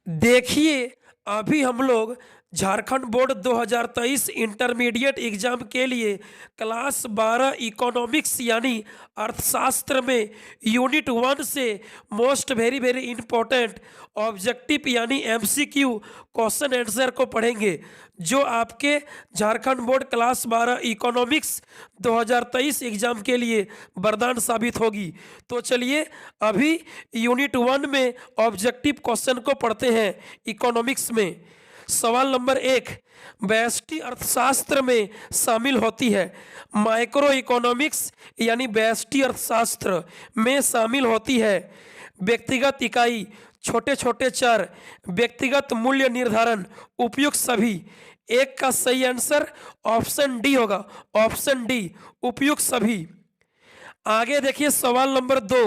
देखिए, अभी हम लोग झारखंड बोर्ड 2023 इंटरमीडिएट एग्जाम के लिए क्लास 12 इकोनॉमिक्स यानी अर्थशास्त्र में यूनिट 1 से most very very important objective यानी एमसीक्यू क्वेश्चन आंसर को पढ़ेंगे, जो आपके Jharkhand board class 12 economics 2023 exam के लिए वरदान साबित होगी। तो चलिए अभी यूनिट 1 में ऑब्जेक्टिव क्वेश्चन को पढ़ते हैं। इकोनॉमिक्स में सवाल नंबर 1, व्यष्टि अर्थशास्त्र में शामिल होती है। माइक्रो इकोनॉमिक्स यानी व्यष्टि अर्थशास्त्र में शामिल होती है व्यक्तिगत इकाई, छोटे छोटे चर, व्यक्तिगत मूल्य निर्धारण, उपयुक्त सभी। एक का सही आंसर ऑप्शन डी होगा, ऑप्शन डी उपयुक्त सभी। आगे देखिए सवाल नंबर 2,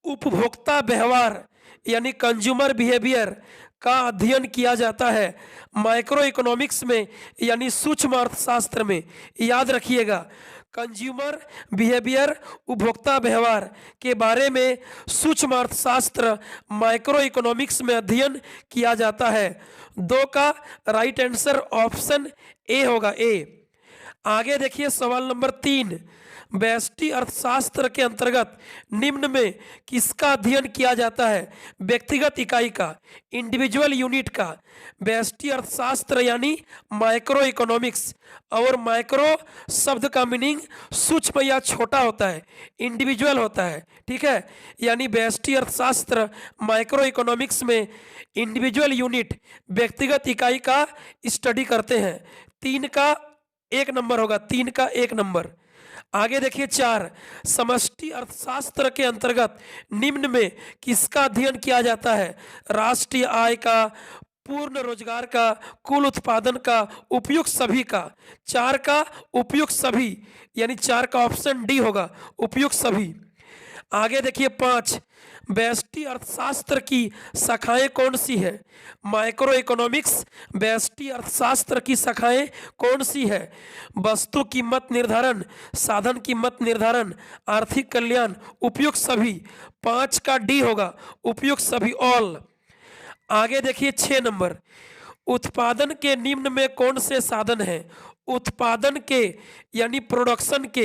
उपभोक्ता व्यवहार यानी कंज्यूमर बिहेवियर का अध्ययन किया जाता है माइक्रो इकोनॉमिक्स में यानी सूक्ष्म अर्थशास्त्र में। याद रखिएगा, कंज्यूमर बिहेवियर उपभोक्ता व्यवहार के बारे में सूक्ष्म अर्थशास्त्र माइक्रो इकोनॉमिक्स में अध्ययन किया जाता है। 2 का राइट आंसर ऑप्शन ए होगा, ए। आगे देखिए सवाल नंबर 3, व्यष्टि अर्थशास्त्र के अंतर्गत निम्न में किसका अध्ययन किया जाता है। व्यक्तिगत इकाई का, इंडिविजुअल यूनिट का। व्यष्टि अर्थशास्त्र यानी माइक्रो इकोनॉमिक्स, और माइक्रो शब्द का मीनिंग सूक्ष्म या छोटा होता है, इंडिविजुअल होता है, ठीक है। यानी व्यष्टि अर्थशास्त्र माइक्रो इकोनॉमिक्स में इंडिविजुअल यूनिट व्यक्तिगत इकाई का स्टडी करते हैं। 3 का 1 नंबर होगा, 3 का 1 नंबर। आगे देखिए 4, समष्टि अर्थशास्त्र के अंतर्गत निम्न में किसका अध्ययन किया जाता है। राष्ट्रीय आय का, पूर्ण रोजगार का, कुल उत्पादन का, उपयुक्त सभी का। 4 का उपयुक्त सभी यानी 4 का ऑप्शन डी होगा, उपयुक्त सभी। आगे देखिए 5, व्यष्टि अर्थशास्त्र की शाखाएं कौन सी है। माइक्रो इकोनॉमिक्स व्यष्टि अर्थशास्त्र की शाखाएं कौन सी है। वस्तु कीमत निर्धारण, साधन कीमत निर्धारण, आर्थिक कल्याण, उपयुक्त सभी। 5 का डी होगा, उपयुक्त सभी, ऑल। आगे देखिए 6 नंबर, उत्पादन के निम्न में कौन से साधन हैं। उत्पादन के यानी प्रोडक्शन के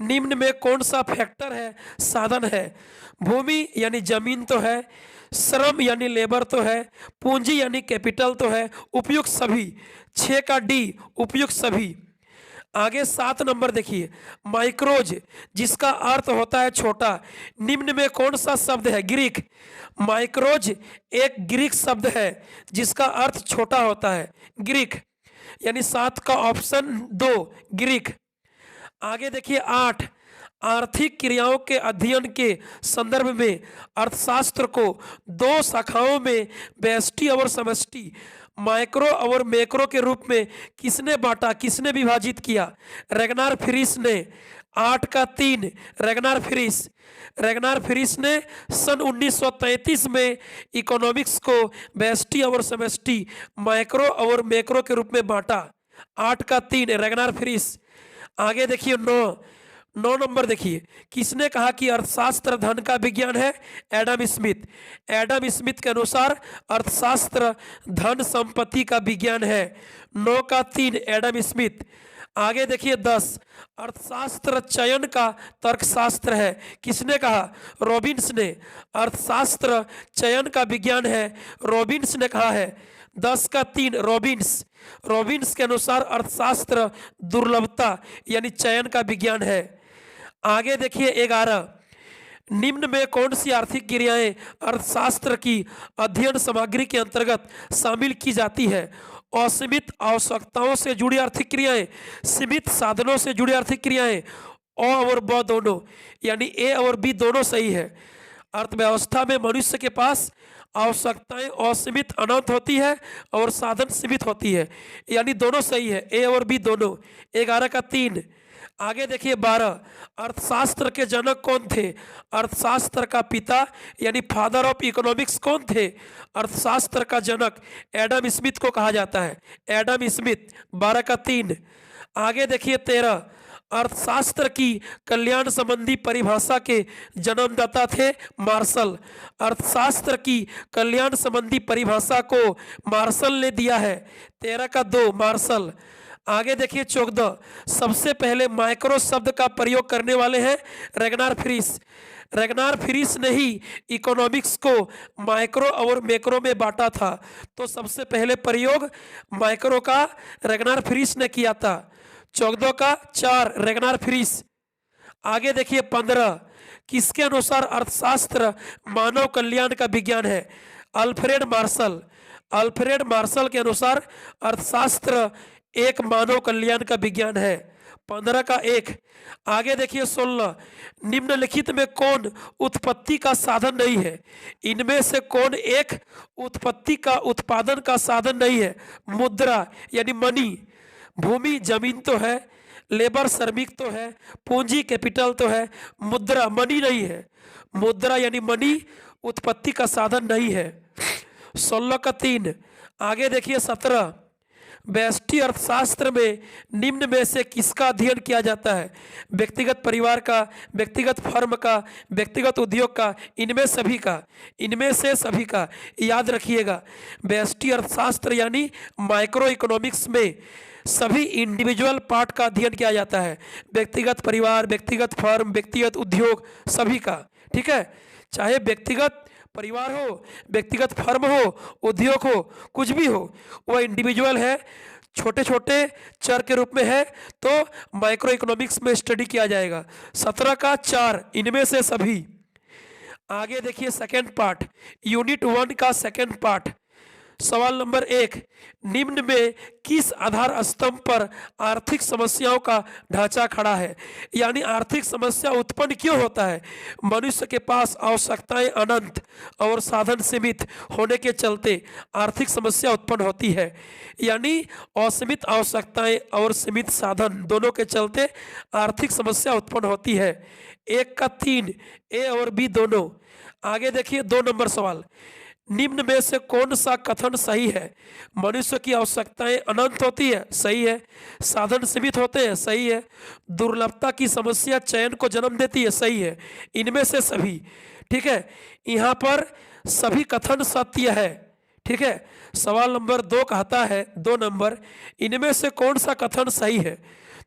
निम्न में कौन सा फैक्टर है, साधन है। भूमि यानी जमीन तो है, श्रम यानी लेबर तो है, पूंजी यानी कैपिटल तो है, उपयुक्त सभी। 6 का डी उपयुक्त सभी। आगे 7 नंबर देखिए, माइक्रोज जिसका अर्थ होता है छोटा, निम्न में कौन सा शब्द है। ग्रीक, माइक्रोज एक ग्रीक शब्द है जिसका अर्थ छोटा होता है, ग्रीक। यानी 7 का ऑप्शन 2 ग्रीक। आगे देखिए 8, आर्थिक क्रियाओं के अध्ययन के संदर्भ में अर्थशास्त्र को 2 शाखाओं में व्यष्टि और समष्टि, माइक्रो और मैक्रो के रूप में किसने बांटा, किसने विभाजित किया। रेगनार फ्रिस ने। 8 का 3 रेगनार फ्रिस। रेगनार फ्रिस ने सन 1933 में इकोनॉमिक्स को व्यष्टि और समष्टि, माइक्रो और मैक्रो के रूप में बांटा। 8 का 3 रेगनार फ्रिस। आगे देखिए 9 नंबर देखिए, किसने कहा कि अर्थशास्त्र धन का विज्ञान है। Adam Smith. एडम स्मिथ के अनुसार अर्थशास्त्र धन संपत्ति का विज्ञान है। 9 का 3 एडम स्मिथ। आगे देखिए 10, अर्थशास्त्र चयन का तर्कशास्त्र है। किसने कहा। रॉबिन्स ने। अर्थशास्त्र चयन का विज्ञान है, रॉबिन्स ने कहा है। 10 का 3 रॉबिन्स। रॉबिन्स के अनुसार अर्थशास्त्र दुर्लभता यानी चयन का विज्ञान है। आगे देखिए 11, निम्न में कौन सी आर्थिक क्रियाएं अर्थशास्त्र की अध्ययन सामग्री के अंतर्गत शामिल की जाती है। असीमित आवश्यकताओं से जुड़ी आर्थिक क्रियाएं, सीमित साधनों से जुड़ी आर्थिक क्रियाएं। अ और ब दोनों यानी ए और बी दोनों सही है। अर्थव्यवस्था में मनुष्य के पास आवश्यकताएं असीमित अनंत होती है और साधन सीमित होती है, यानी दोनों सही है, ए और बी दोनों। 11 का 3। आगे देखिए 12, अर्थशास्त्र के जनक कौन थे। अर्थशास्त्र का पिता यानी फादर ऑफ इकोनॉमिक्स कौन थे। अर्थशास्त्र का जनक एडम स्मिथ को कहा जाता है, एडम स्मिथ। 12 का 3। आगे देखिए 13, अर्थशास्त्र की कल्याण संबंधी परिभाषा के जन्मदाता थे मार्शल। अर्थशास्त्र की कल्याण संबंधी परिभाषा को मार्शल ने दिया है। 13 का 2 मार्शल। आगे देखिए 14, सबसे पहले माइक्रो शब्द का प्रयोग करने वाले हैं रेगनार फ्रीस। रेगनार फ्रीस ने ही इकोनॉमिक्स को माइक्रो और मैक्रो में बांटा था, तो सबसे पहले प्रयोग माइक्रो का रेगनार फ्रीस ने किया था। 14 का 4 रेगनार फ्रीस। आगे देखिए 15, किसके अनुसार अर्थशास्त्र मानव कल्याण का विज्ञान है? Alfred Marshall. अल्फ्रेड मार्शल के अनुसार अर्थशास्त्र एक मानव कल्याण का विज्ञान है। 15 का 1। आगे देखिए 16, निम्नलिखित में कौन उत्पत्ति का साधन नहीं है? इनमें से कौन एक उत्पत्ति का उत्पादन का साधन नहीं है? मुद्रा यानी मनी, भूमि जमीन तो है, लेबर श्रमिक तो है, पूंजी कैपिटल तो है, मुद्रा मनी नहीं है। मुद्रा यानी मनी उत्पत्ति का साधन नहीं है। 16 का 3। आगे देखिए 17, व्यष्टि अर्थशास्त्र में निम्न में से किसका अध्ययन किया जाता है? व्यक्तिगत परिवार का, व्यक्तिगत फर्म का, व्यक्तिगत उद्योग का, इनमें सभी का, इनमें से सभी का। याद रखिएगा, व्यष्टि अर्थशास्त्र यानी माइक्रो इकोनॉमिक्स में सभी इंडिविजुअल पार्ट का अध्ययन किया जाता है। व्यक्तिगत परिवार, व्यक्तिगत फर्म, व्यक्तिगत उद्योग, सभी का। ठीक है, चाहे व्यक्तिगत परिवार हो, व्यक्तिगत फर्म हो, उद्योग हो, कुछ भी हो, वह इंडिविजुअल है, छोटे छोटे चर के रूप में है, तो माइक्रो इकोनॉमिक्स में स्टडी किया जाएगा। 17 का 4 इनमें से सभी। आगे देखिए सेकेंड पार्ट, यूनिट 1 का सेकेंड पार्ट। सवाल नंबर 1, निम्न में किस आधार स्तंभ पर आर्थिक समस्याओं का ढांचा खड़ा है? यानी आर्थिक समस्या उत्पन्न क्यों होता है? मनुष्य के पास आवश्यकताएं अनंत और साधन सीमित होने के चलते आर्थिक समस्या उत्पन्न होती है। यानी असीमित आवश्यकताएं और सीमित साधन दोनों के चलते आर्थिक समस्या उत्पन्न होती है। 1 का 3 ए और बी दोनों। आगे देखिए 2 नंबर सवाल, निम्न में से कौन सा कथन सही है? मनुष्य की आवश्यकताएं अनंत होती है, सही है। साधन सीमित होते हैं, सही है। दुर्लभता की समस्या चयन को जन्म देती है, सही है। इनमें से सभी। ठीक है, यहाँ पर सभी कथन सत्य है। ठीक है, सवाल नंबर 2 कहता है 2 नंबर, इनमें से कौन सा कथन सही है?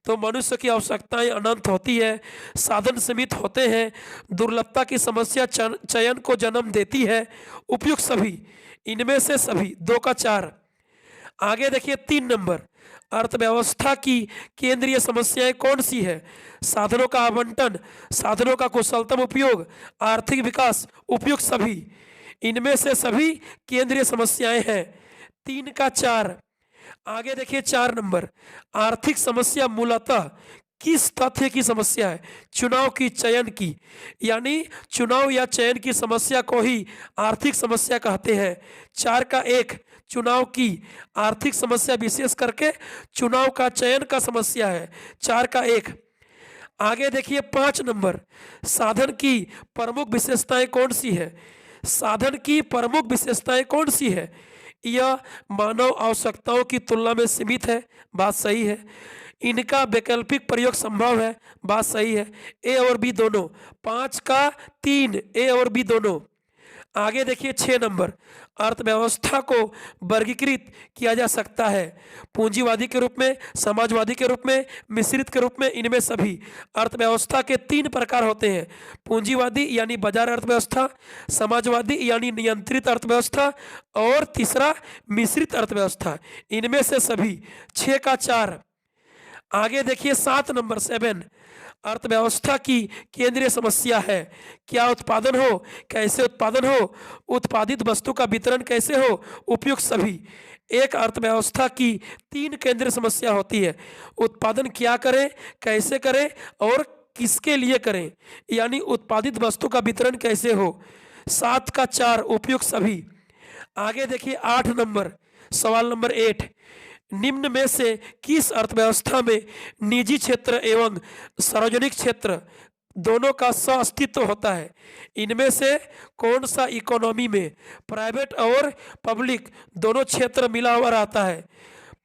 तो मनुष्य की आवश्यकताएं अनंत होती है, साधन सीमित होते हैं, दुर्लभता की समस्या चयन को जन्म देती है, उपयुक्त सभी। इनमें से सभी। 2 का 4। आगे देखिए 3 नंबर, अर्थव्यवस्था की केंद्रीय समस्याएं कौन सी है? साधनों का आवंटन, साधनों का कुशलतम उपयोग, आर्थिक विकास, उपयुक्त सभी। इनमें से सभी केंद्रीय समस्याएं हैं। 3 का 4। आगे देखिए 4 नंबर, आर्थिक समस्या मूलतः किस तथ्य की समस्या है? चुनाव की, चयन की। यानी चुनाव या चयन की समस्या को ही आर्थिक समस्या कहते हैं। 4 का 1, चुनाव की आर्थिक समस्या विशेष करके चुनाव का, चयन का समस्या है। 4 का 1। आगे देखिए 5 नंबर, साधन की प्रमुख विशेषताएं कौन सी है? साधन की प्रमुख विशेषताएं कौन सी है? यह मानव आवश्यकताओं की तुलना में सीमित है, बात सही है। इनका वैकल्पिक प्रयोग संभव है, बात सही है। ए और बी दोनों। 5 का 3 ए और बी दोनों। आगे देखिए 6 नंबर, अर्थव्यवस्था को वर्गीकृत किया जा सकता है पूंजीवादी के रूप में, समाजवादी के रूप में, मिश्रित के रूप में, इनमें सभी। अर्थव्यवस्था के 3 प्रकार होते हैं, पूंजीवादी यानी बाजार अर्थव्यवस्था, समाजवादी यानी नियंत्रित अर्थव्यवस्था, और तीसरा मिश्रित अर्थव्यवस्था। इनमें से सभी। 6 का 4। आगे देखिए 7 नंबर 7, अर्थव्यवस्था की केंद्रीय समस्या है। क्या उत्पादन हो, कैसे उत्पादन हो, उत्पादित वस्तु का वितरण कैसे हो, उपयुक्त सभी। एक अर्थव्यवस्था की 3 केंद्रीय समस्या होती है, उत्पादन क्या करें, कैसे करें और किसके लिए करें, यानी उत्पादित वस्तु का वितरण कैसे हो। 7 का 4 उपयुक्त सभी। आगे देखिए 8 नंबर सवाल नंबर 8, निम्न में से किस अर्थव्यवस्था में निजी क्षेत्र एवं सार्वजनिक क्षेत्र दोनों का सह-अस्तित्व होता है? इनमें से कौन सा इकोनॉमी में प्राइवेट और पब्लिक दोनों क्षेत्र मिला हुआ रहता है?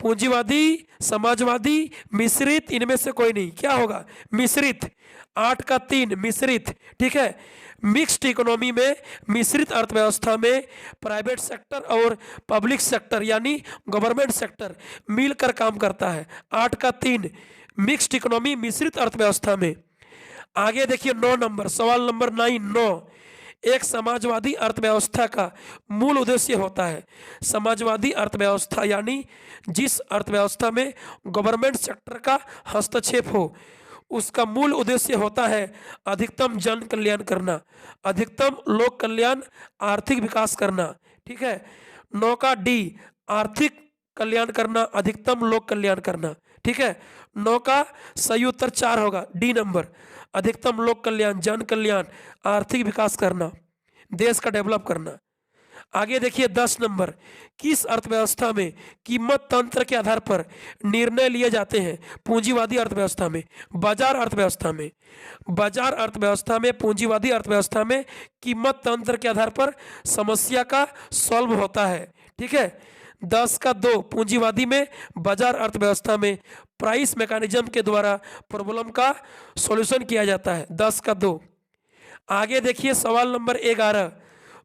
पूंजीवादी, समाजवादी, मिश्रित, इनमें से कोई नहीं। क्या होगा? मिश्रित। 8 का 3 मिश्रित। ठीक है। मिक्स्ड इकोनॉमी में, मिश्रित अर्थव्यवस्था में प्राइवेट सेक्टर और पब्लिक सेक्टर यानी गवर्नमेंट सेक्टर मिलकर काम करता है। 8 का 3 मिक्स्ड इकोनॉमी, मिश्रित अर्थव्यवस्था में। आगे देखिए 9 नंबर, सवाल नंबर 9। एक समाजवादी अर्थव्यवस्था का मूल उद्देश्य होता है। समाजवादी अर्थव्यवस्था यानी जिस अर्थव्यवस्था में गवर्नमेंट सेक्टर का हस्तक्षेप हो, उसका मूल उद्देश्य होता है अधिकतम जन कल्याण करना, अधिकतम लोक कल्याण, आर्थिक विकास करना। ठीक है। 9 का डी, आर्थिक कल्याण करना, अधिकतम लोक कल्याण करना। ठीक है। 9 का सही उत्तर 4 होगा, डी नंबर, अधिकतम लोक कल्याण, जन कल्याण, आर्थिक विकास करना, देश का डेवलप करना। आगे देखिए 10 नंबर, किस अर्थव्यवस्था में कीमत तंत्र के आधार पर निर्णय लिए जाते हैं? पूंजीवादी अर्थव्यवस्था में, बाजार अर्थव्यवस्था में। बाजार अर्थव्यवस्था में, पूंजीवादी अर्थव्यवस्था में कीमत तंत्र के आधार पर समस्या का सॉल्व होता है। ठीक है। 10 का 2, पूंजीवादी में, बाजार अर्थव्यवस्था में प्राइस मैकेनिज्म के द्वारा प्रॉब्लम का सॉल्यूशन किया जाता है। 10 का 2। आगे देखिए सवाल नंबर 11,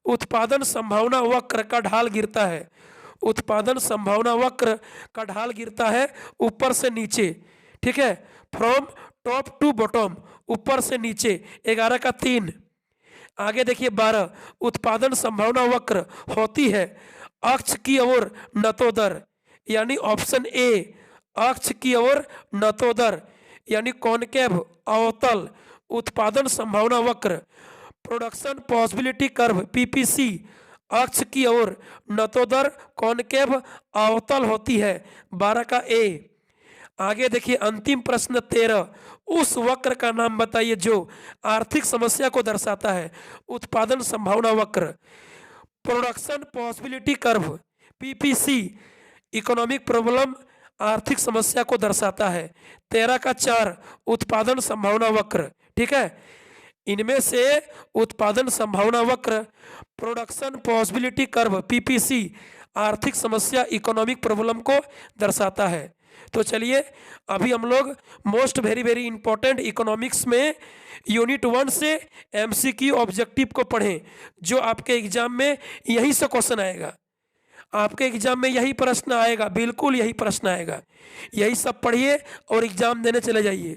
उत्पादन संभावना वक्र का ढाल गिरता है। उत्पादन संभावना वक्र का ढाल गिरता है ऊपर से नीचे। ठीक है। फ्रॉम टॉप टू बॉटम, ऊपर से नीचे। 11 का 3। आगे देखिए 12, उत्पादन संभावना वक्र होती है अक्ष की ओर नतोदर, यानी ऑप्शन ए, अक्ष की ओर नतोदर यानी कॉनकेव, अवतल उत्पादन संभावना वक्र। प्रोडक्शन पॉसिबिलिटी कर्व, पीपीसी, अक्ष की ओर नतोदर, कॉनकेव, अवतल होती है। 12 का ए। आगे देखिए अंतिम प्रश्न 13, उस वक्र का नाम बताइए जो आर्थिक समस्या को दर्शाता है। उत्पादन संभावना वक्र, production possibility curve, PPC, economic problem, आर्थिक समस्या को दर्शाता है। 13 का 4, उत्पादन संभावना वक्र। ठीक है। इनमें से उत्पादन संभावना वक्र, प्रोडक्शन पॉसिबिलिटी कर्व, पीपीसी, आर्थिक समस्या, इकोनॉमिक प्रॉब्लम को दर्शाता है। तो चलिए अभी हम लोग मोस्ट वेरी इंपॉर्टेंट इकोनॉमिक्स में यूनिट 1 से एमसीक्यू ऑब्जेक्टिव को पढ़ें, जो आपके एग्जाम में यहीं से क्वेश्चन आएगा। आपके एग्जाम में यही प्रश्न आएगा, बिल्कुल यही प्रश्न आएगा। यही सब पढ़िए और एग्जाम देने चले जाइए।